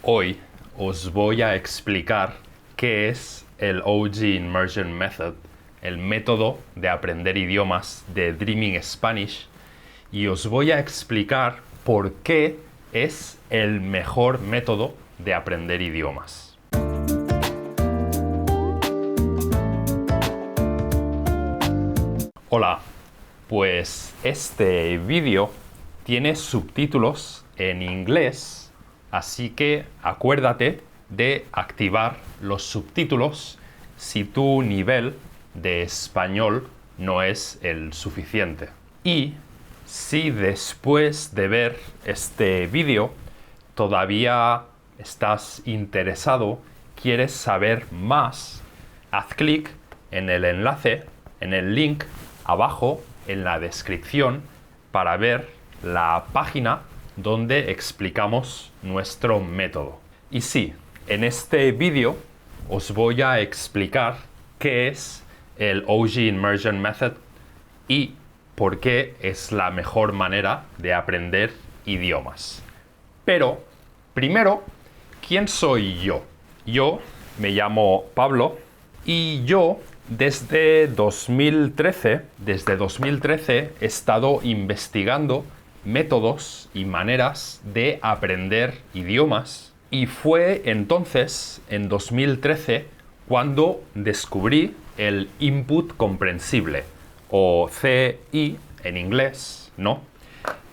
Hoy os voy a explicar qué es el OG Immersion Method, el método de aprender idiomas de Dreaming Spanish, y os voy a explicar por qué es el mejor método de aprender idiomas. Hola, pues este vídeo tiene subtítulos en inglés, así que acuérdate de activar los subtítulos si tu nivel de español no es el suficiente. Y si después de ver este vídeo todavía estás interesado, quieres saber más, haz clic en el enlace, en el link abajo en la descripción para ver la página donde explicamos nuestro método. Y sí, en este vídeo os voy a explicar qué es el OG Immersion Method y por qué es la mejor manera de aprender idiomas. Pero, primero, ¿quién soy yo? Yo me llamo Pablo y yo desde 2013 he estado investigando métodos y maneras de aprender idiomas, y fue entonces, en 2013, cuando descubrí el input comprensible, o CI en inglés, ¿no?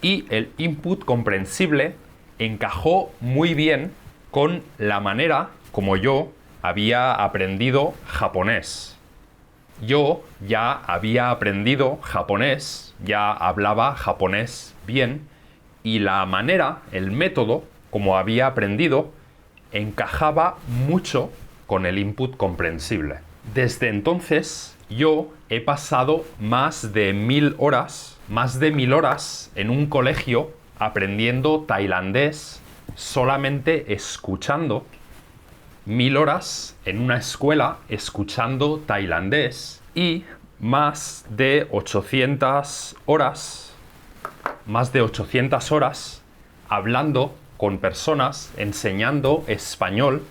Y el input comprensible encajó muy bien con la manera como yo había aprendido japonés. Yo ya había aprendido japonés, ya hablaba japonés bien, y la manera, el método, como había aprendido, encajaba mucho con el input comprensible. Desde entonces, yo he pasado más de 1000 horas en un colegio aprendiendo tailandés, solamente escuchando. 1000 horas en una escuela escuchando tailandés y más de 800 horas hablando con personas, enseñando español,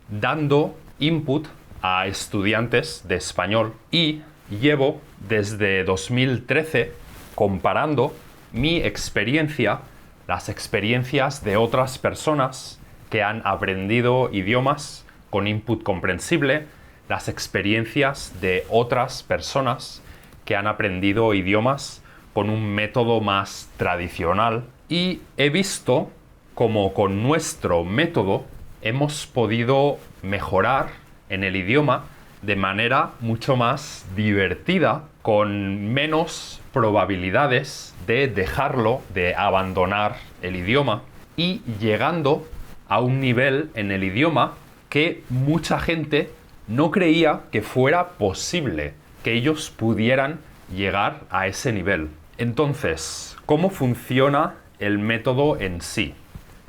dando input a estudiantes de español. Y llevo desde 2013 comparando mi experiencia, las experiencias de otras personas que han aprendido idiomas con input comprensible, las experiencias de otras personas que han aprendido idiomas con un método más tradicional, y he visto cómo con nuestro método hemos podido mejorar en el idioma de manera mucho más divertida, con menos probabilidades de dejarlo, de abandonar el idioma, y llegando a un nivel en el idioma que mucha gente no creía que fuera posible que ellos pudieran llegar a ese nivel. Entonces, ¿cómo funciona el método en sí?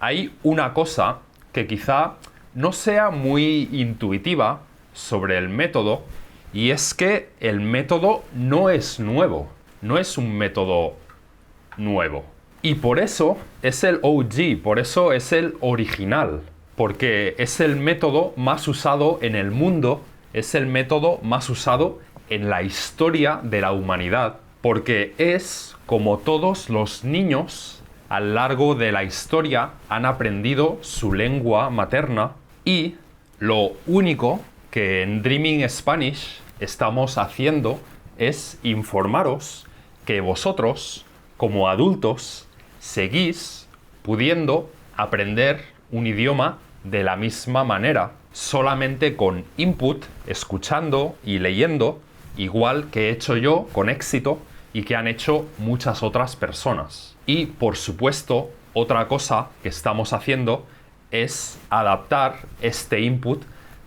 Hay una cosa que quizá no sea muy intuitiva sobre el método, y es que el método no es nuevo, no es un método nuevo. Y por eso es el OG, por eso es el original, porque es el método más usado en el mundo, es el método más usado en la historia de la humanidad, porque es como todos los niños a lo largo de la historia han aprendido su lengua materna, y lo único que en Dreaming Spanish estamos haciendo es informaros que vosotros, como adultos, seguís pudiendo aprender un idioma de la misma manera, solamente con input, escuchando y leyendo, igual que he hecho yo con éxito y que han hecho muchas otras personas. Y por supuesto, otra cosa que estamos haciendo es adaptar este input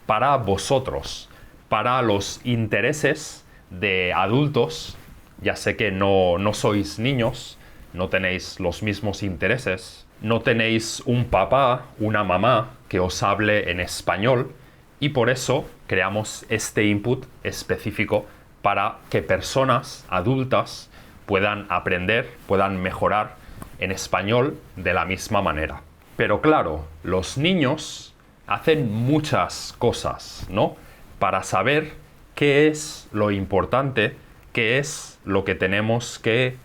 para vosotros, para los intereses de adultos. Ya sé que no sois niños, no tenéis los mismos intereses, no tenéis un papá, una mamá que os hable en español, y por eso creamos este input específico para que personas adultas puedan aprender, puedan mejorar en español de la misma manera. Pero claro, los niños hacen muchas cosas, ¿no? Para saber qué es lo importante, qué es lo que tenemos que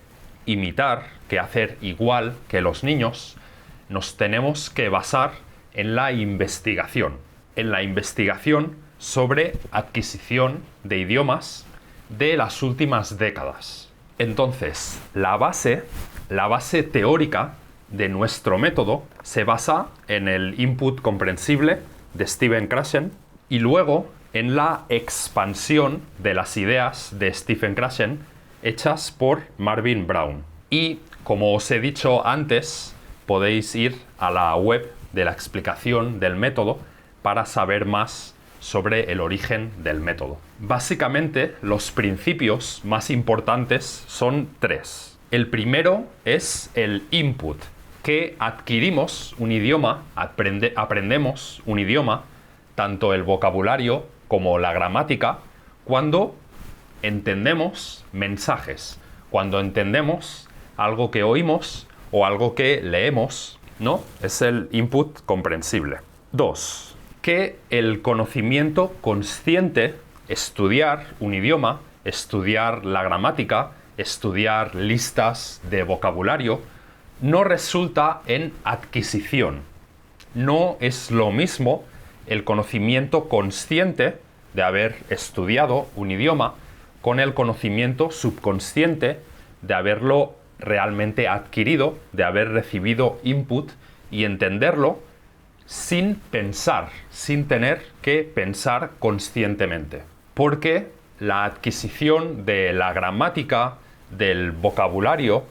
imitar, que hacer igual que los niños, nos tenemos que basar en la investigación sobre adquisición de idiomas de las últimas décadas. Entonces, la base teórica de nuestro método se basa en el input comprensible de Stephen Krashen y luego en la expansión de las ideas de Stephen Krashen hechas por Marvin Brown. Y, como os he dicho antes, podéis ir a la web de la explicación del método para saber más sobre el origen del método. Básicamente, los principios más importantes son tres. El primero es el input, que adquirimos un idioma, aprendemos un idioma, tanto el vocabulario como la gramática, cuando entendemos mensajes, cuando entendemos algo que oímos o algo que leemos, ¿no? Es el input comprensible. 2. Que el conocimiento consciente, estudiar un idioma, estudiar la gramática, estudiar listas de vocabulario, no resulta en adquisición. No es lo mismo el conocimiento consciente de haber estudiado un idioma con el conocimiento subconsciente de haberlo realmente adquirido, de haber recibido input y entenderlo sin pensar, sin tener que pensar conscientemente. Porque la adquisición de la gramática, del vocabulario,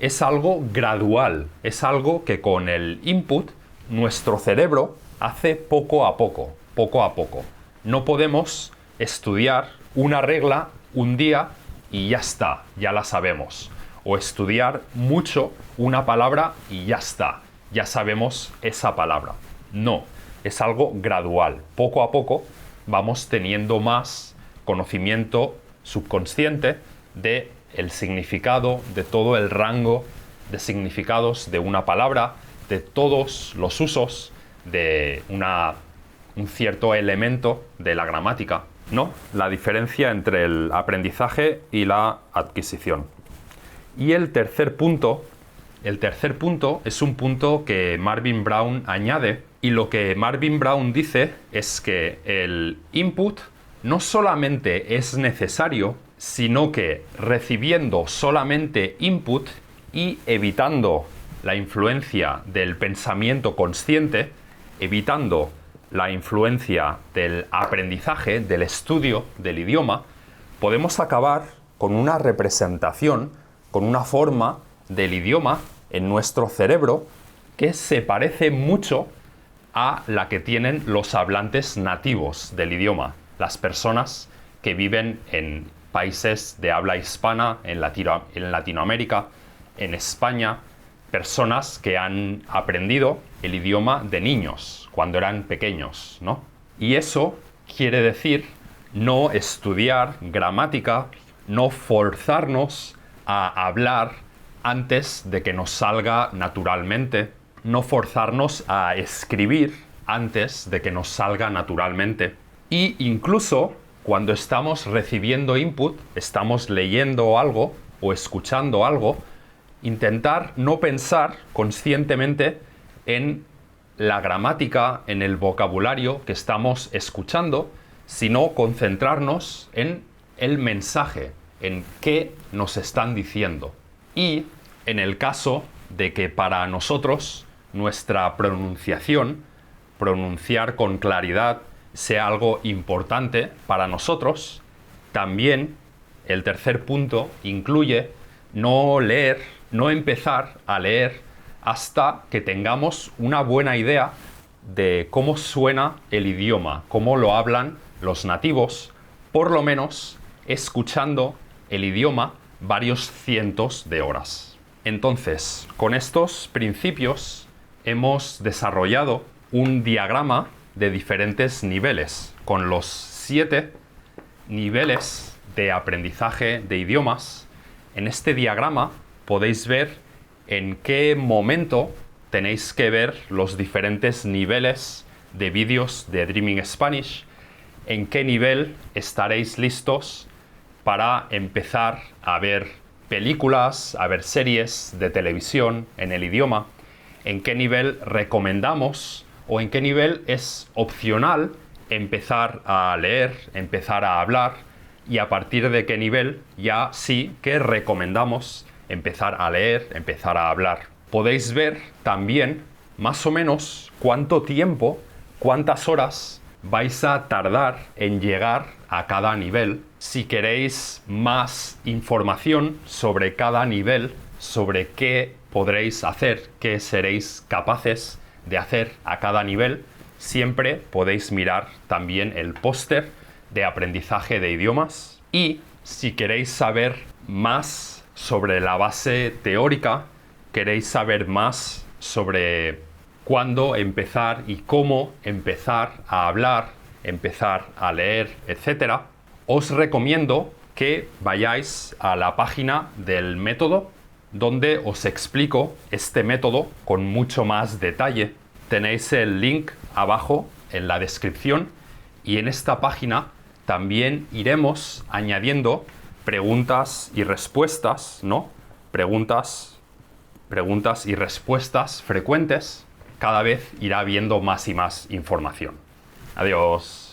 es algo gradual, es algo que con el input nuestro cerebro hace poco a poco, poco a poco. No podemos estudiar una regla un día y ya está, ya la sabemos. O estudiar mucho una palabra y ya está, ya sabemos esa palabra. No, es algo gradual. Poco a poco vamos teniendo más conocimiento subconsciente de el significado, de todo el rango de significados de una palabra, de todos los usos de un cierto elemento de la gramática, ¿no? La diferencia entre el aprendizaje y la adquisición. Y el tercer punto es un punto que Marvin Brown añade, y lo que Marvin Brown dice es que el input no solamente es necesario, sino que recibiendo solamente input y evitando la influencia del pensamiento consciente, evitando la influencia del aprendizaje, del estudio del idioma, podemos acabar con una representación, con una forma del idioma en nuestro cerebro que se parece mucho a la que tienen los hablantes nativos del idioma, las personas que viven en países de habla hispana, en Latinoamérica, en España, personas que han aprendido el idioma de niños, cuando eran pequeños, ¿no? Y eso quiere decir no estudiar gramática, no forzarnos a hablar antes de que nos salga naturalmente, no forzarnos a escribir antes de que nos salga naturalmente. Y incluso cuando estamos recibiendo input, estamos leyendo algo o escuchando algo, intentar no pensar conscientemente en la gramática, en el vocabulario que estamos escuchando, sino concentrarnos en el mensaje, en qué nos están diciendo. Y en el caso de que para nosotros nuestra pronunciación, pronunciar con claridad, sea algo importante para nosotros, también el tercer punto incluye no empezar a leer hasta que tengamos una buena idea de cómo suena el idioma, cómo lo hablan los nativos, por lo menos escuchando el idioma varios cientos de horas. Entonces, con estos principios hemos desarrollado un diagrama de diferentes niveles, con los 7 niveles de aprendizaje de idiomas. En este diagrama podéis ver en qué momento tenéis que ver los diferentes niveles de vídeos de Dreaming Spanish, en qué nivel estaréis listos para empezar a ver películas, a ver series de televisión en el idioma, en qué nivel recomendamos o en qué nivel es opcional empezar a leer, empezar a hablar, y a partir de qué nivel ya sí que recomendamos empezar a leer, empezar a hablar. Podéis ver también más o menos cuánto tiempo, cuántas horas vais a tardar en llegar a cada nivel. Si queréis más información sobre cada nivel, sobre qué podréis hacer, qué seréis capaces de hacer a cada nivel, siempre podéis mirar también el póster de aprendizaje de idiomas. Y si queréis saber más sobre la base teórica, queréis saber más sobre cuándo empezar y cómo empezar a hablar, empezar a leer, etc., os recomiendo que vayáis a la página del método, donde os explico este método con mucho más detalle. Tenéis el link abajo en la descripción, y en esta página también iremos añadiendo preguntas y respuestas, ¿no? Preguntas y respuestas frecuentes. Cada vez irá habiendo más y más información. Adiós.